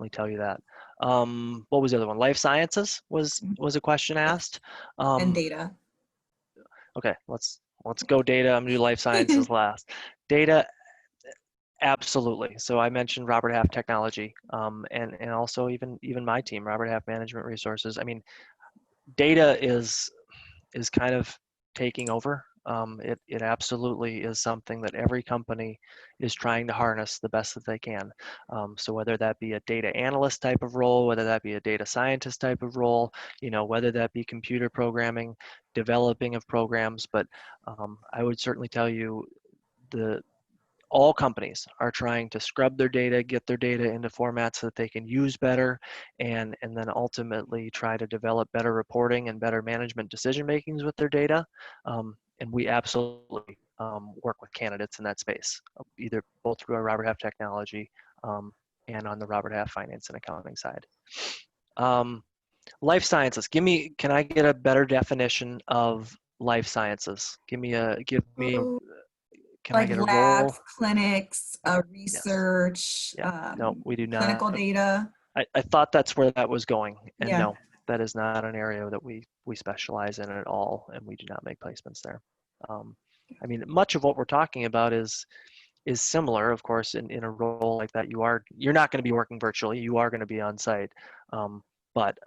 tell you that. What was the other one? Life sciences was a question asked. And Um, data. okay, let's go data. I'm gonna do life sciences last. Data, absolutely. So I mentioned Robert Half Technology, and also even my team, Robert Half Management Resources. I mean, data is kind of taking over. It absolutely is something that every company is trying to harness the best that they can. So whether that be a data analyst type of role, whether that be a data scientist type of role, whether that be computer programming, developing of programs, but I would certainly tell you the all companies are trying to scrub their data, get their data into formats that they can use better, and then ultimately try to develop better reporting and better management decision makings with their data. And we absolutely work with candidates in that space, either both through our Robert Half Technology um, and on the Robert Half Finance and Accounting side. Life sciences. Can I get a better definition of life sciences? So, Can I like get a labs, role? clinics, Yes. research, Yeah, no, we do not. clinical data. I thought that's where that was going, and Yeah. no, that is not an area that we specialize in at all, and we do not make placements there. Um, I mean, much of what we're talking about is similar, of course, in a role like that. You're not going to be working virtually. You are going to be on site, but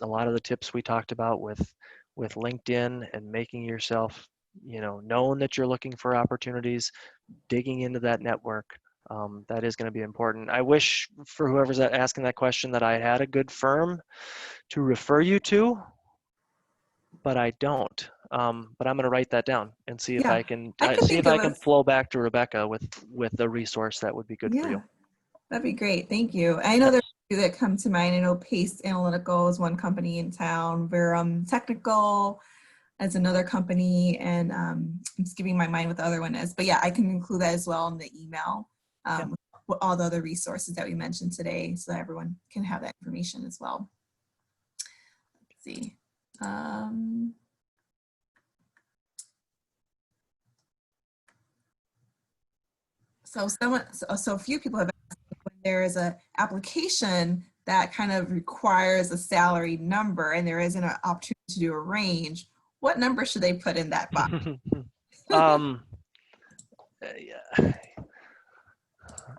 a lot of the tips we talked about with LinkedIn and making yourself, known that you're looking for opportunities, digging into that network, that is going to be important. I wish for whoever's asking that question that I had a good firm to refer you to, but I don't. But I'm going to write that down and see if Yeah. I can I can see if think I of can us. flow back to Rebecca with a resource that would be good for you. Yeah, that'd be great. Thank you. I know Yes. there are a few that come to mind. I know Pace Analytical is one company in town. Verum Technical as another company, and I'm just giving my mind what the other one is. But yeah, I can include that as well in the email Yeah. with all the other resources that we mentioned today, so that everyone can have that information as well. Let's see. So a few people have asked when there is an application that kind of requires a salary number and there isn't an opportunity to do a range, what number should they put in that box? um, yeah.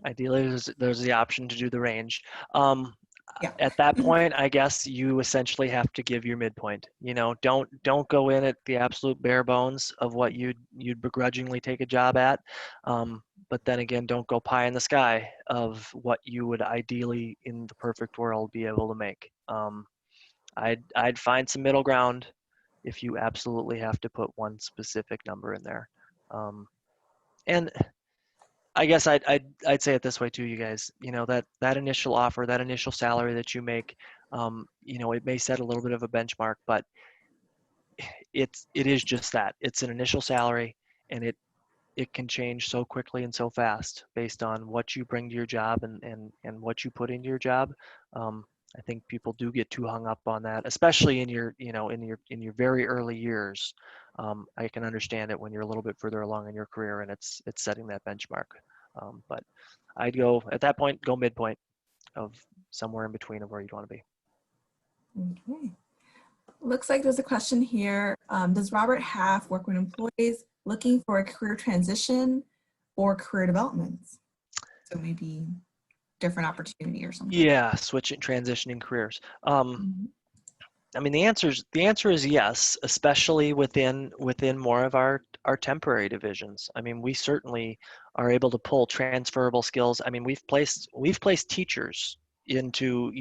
Ideally, there's the option to do the range. Yeah. At that point, I guess you essentially have to give your midpoint. Don't go in at the absolute bare bones of what you'd begrudgingly take a job at. But then again, don't go pie in the sky of what you would ideally, in the perfect world, be able to make. I'd find some middle ground if you absolutely have to put one specific number in there. And I guess I'd say it this way too, you guys. That initial offer, that initial salary that you make, it may set a little bit of a benchmark, but it is just that. It's an initial salary, and it can change so quickly and so fast based on what you bring to your job and what you put into your job. I think people do get too hung up on that, especially in your very early years. I can understand it when you're a little bit further along in your career and it's setting that benchmark. But I'd go at that point, go midpoint of somewhere in between of where you'd want to be. Okay. Looks like there's a question here. Does Robert Half work with employees looking for a career transition or career development? So maybe different opportunity or something. Yeah, switching, transitioning careers. Mhm. I mean, the answer is yes, especially within more of our temporary divisions. I mean, we certainly are able to pull transferable skills. I mean, we've placed teachers into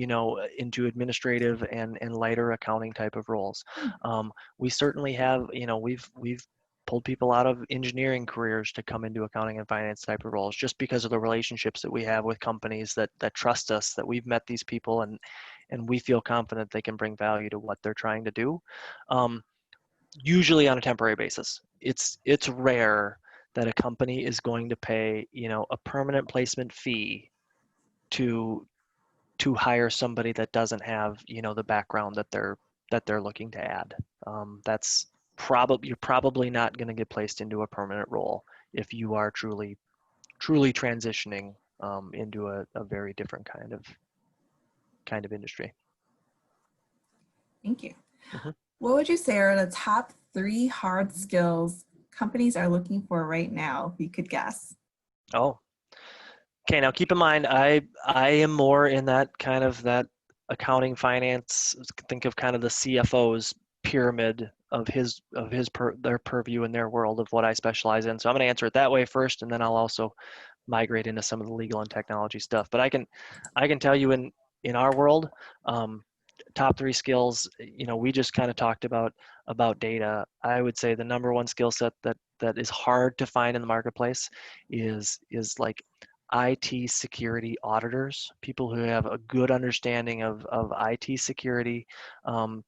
administrative and lighter accounting type of roles. We certainly have, we've pulled people out of engineering careers to come into accounting and finance type of roles just because of the relationships that we have with companies that trust us, that we've met these people and we feel confident they can bring value to what they're trying to do. Usually on a temporary basis. It's rare that a company is going to pay, a permanent placement fee to hire somebody that doesn't have, the background that they're looking to add. You're probably not going to get placed into a permanent role if you are truly truly transitioning into a very different kind of industry. Thank you. Mhm. What would you say are the top 3 hard skills companies are looking for right now, if you could guess? Oh, okay. Now keep in mind, I am more in that kind of that accounting finance. Think of kind of the CFO's pyramid of their purview in their world of what I specialize in. So I'm going to answer it that way first, and then I'll also migrate into some of the legal and technology stuff. But I can tell you in our world, top 3 skills. We just kind of talked about data. I would say the number one skill set that is hard to find in the marketplace is like IT security auditors, people who have a good understanding of IT security,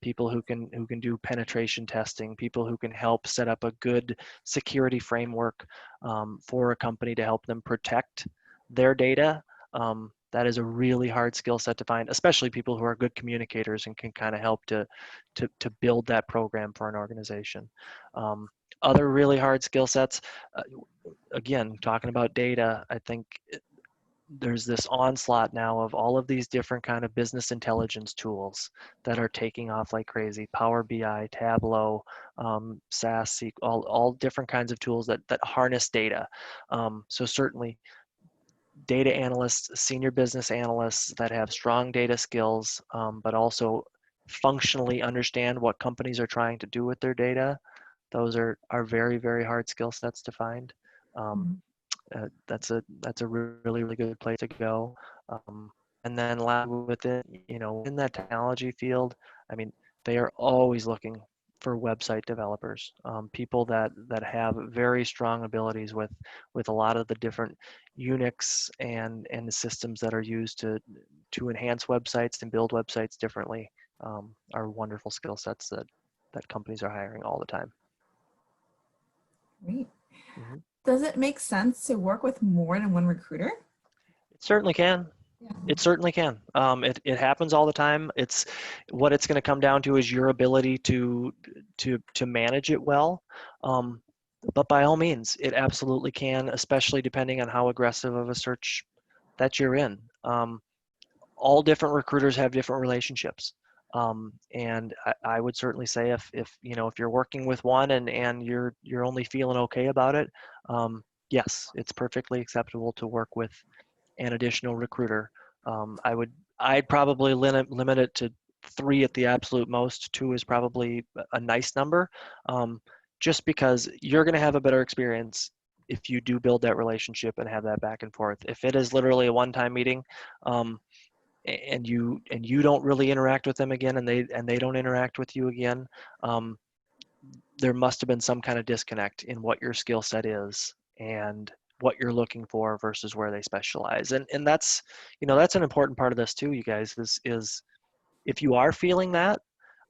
people who can do penetration testing, people who can help set up a good security framework for a company to help them protect their data. That is a really hard skill set to find, especially people who are good communicators and can kind of help to build that program for an organization. Other really hard skill sets, again, talking about data, I think there's this onslaught now of all of these different kind of business intelligence tools that are taking off like crazy. Power BI, Tableau, SAS, all different kinds of tools that harness data. So certainly data analysts, senior business analysts that have strong data skills, but also functionally understand what companies are trying to do with their data. Those are very, very hard skill sets to find. Mhm. That's a really good place to go. And then within in that technology field, I mean, they are always looking for website developers, people that have very strong abilities with a lot of the different Unix and the systems that are used to enhance websites and build websites differently. Are wonderful skill sets that companies are hiring all the time. Great. Mhm. Does it make sense to work with more than one recruiter? It certainly can. Yeah. It certainly can. It happens all the time. What it's going to come down to is your ability to manage it well. But by all means, it absolutely can, especially depending on how aggressive of a search that you're in. All different recruiters have different relationships. And I would certainly say if you're working with one and you're only feeling okay about it, yes, it's perfectly acceptable to work with an additional recruiter. I'd probably limit it to 3 at the absolute most. 2 is probably a nice number, just because you're going to have a better experience if you do build that relationship and have that back and forth. If it is literally a one-time meeting, and you don't really interact with them again, and they don't interact with you again, there must have been some kind of disconnect in what your skill set is and what you're looking for versus where they specialize. And that's that's an important part of this too, you guys, is if you are feeling that,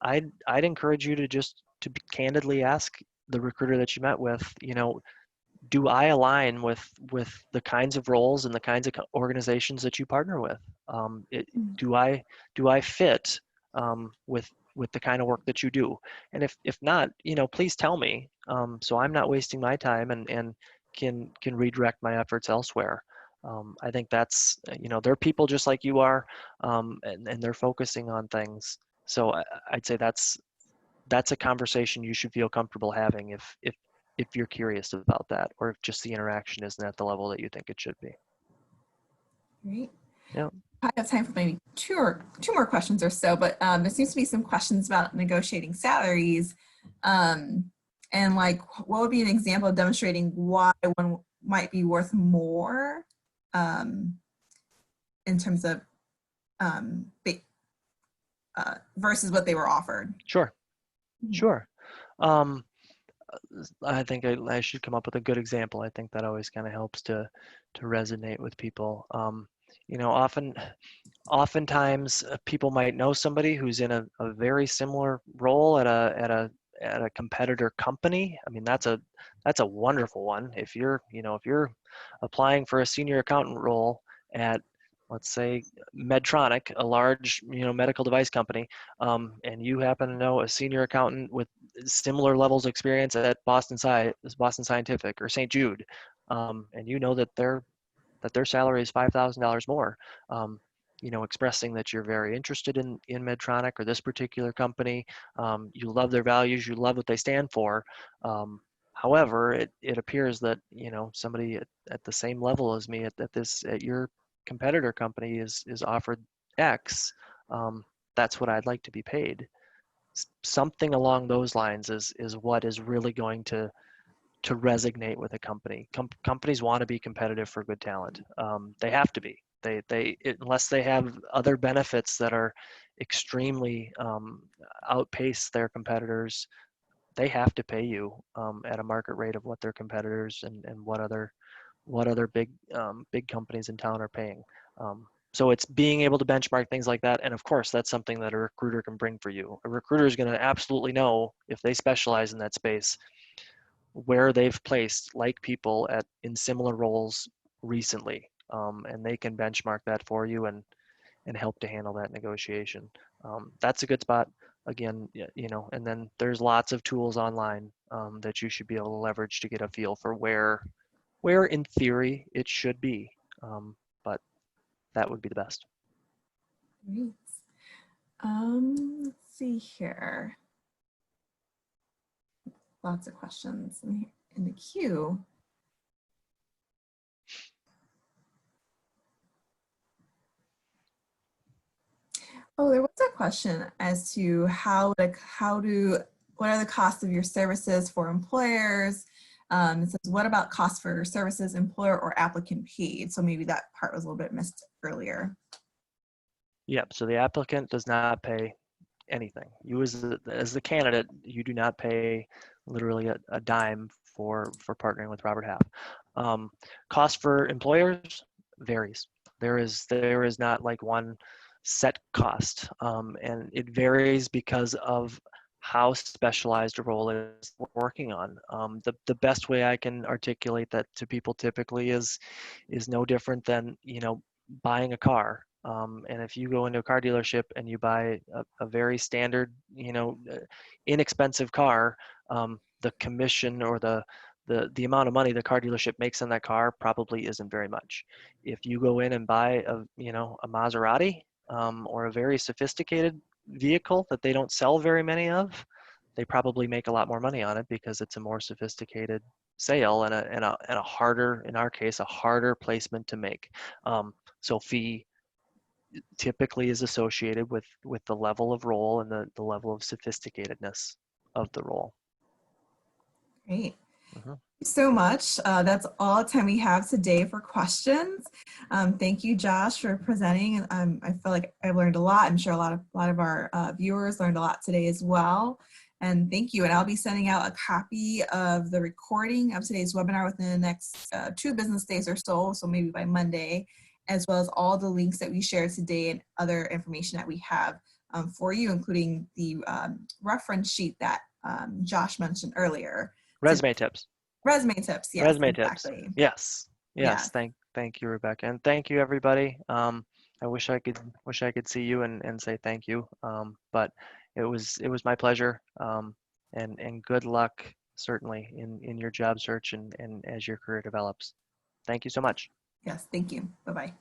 I'd encourage you to candidly ask the recruiter that you met with, do I align with the kinds of roles and the kinds of organizations that you partner with? Mm. Do I fit with the kind of work that you do? And if not, please tell me, so I'm not wasting my time and can redirect my efforts elsewhere. I think that's they're people just like you are, and they're focusing on things. So I'd say that's a conversation you should feel comfortable having if you're curious about that, or if just the interaction isn't at the level that you think it should be. Great. Yeah, I have time for maybe two more questions or so, but there seems to be some questions about negotiating salaries. And like, what would be an example of demonstrating why one might be worth more um, in terms of versus what they were offered? sure, Mhm. sure. Um, I think I should come up with a good example. I think that always kind of helps to resonate with people. Oftentimes people might know somebody who's in a very similar role at a competitor company. I mean, that's a wonderful one. If you're applying for a senior accountant role at, let's say, Medtronic, a large medical device company, and you happen to know a senior accountant with similar levels of experience at Boston Scientific or St. Jude, and you know that they're that their salary is $5,000 more. You know, expressing that you're very interested in Medtronic or this particular company. You love their values, you love what they stand for. However, it appears that, you know, somebody at the same level as me at your competitor company is offered X. That's what I'd like to be paid. Something along those lines is what is really going to resonate with a company. Companies want to be competitive for good talent. They have to be. Unless they have other benefits that are extremely outpace their competitors, they have to pay you at a market rate of what their competitors and what other big companies in town are paying. So it's being able to benchmark things like that. And of course, that's something that a recruiter can bring for you. A recruiter is going to absolutely know, if they specialize in that space, where they've placed like people in similar roles recently, and they can benchmark that for you and help to handle that negotiation. That's a good spot. Again, you know, and then there's lots of tools online that you should be able to leverage to get a feel for where in theory it should be, but that would be the best. Great. Let's see here. Lots of questions in the queue. Oh, there was a question as to what are the costs of your services for employers? It says, what about costs for services employer or applicant paid? So maybe that part was a little bit missed earlier. Yep. So the applicant does not pay anything. You as the candidate, you do not pay literally a dime for partnering with Robert Half. Cost for employers varies. There is not like one set cost, and it varies because of how specialized a role it is we're working on. The best way I can articulate that to people typically is no different than, you know, buying a car. And if you go into a car dealership and you buy a very standard, you know, inexpensive car, the commission or the amount of money the car dealership makes on that car probably isn't very much. If you go in and buy a Maserati, or a very sophisticated vehicle that they don't sell very many of, they probably make a lot more money on it because it's a more sophisticated sale and a harder, in our case, a harder placement to make. So fee typically is associated with the level of role and the level of sophisticatedness of the role. Great. Mm-hmm. So much. That's all the time we have today for questions. Thank you, Josh, for presenting. I feel like I learned a lot. I'm sure a lot of our viewers learned a lot today as well. And thank you. And I'll be sending out a copy of the recording of today's webinar within the next 2 business days or so maybe by Monday, as well as all the links that we shared today and other information that we have for you, including the reference sheet that Josh mentioned earlier. Resume tips. Resume tips, yes, Resume exactly. tips. Yes. Yes. Thank you, Rebecca, and thank you, everybody. I wish I could see you and say thank you, but it was my pleasure. And good luck certainly in your job search and as your career develops. Thank you so much. Yes, thank you. Bye-bye.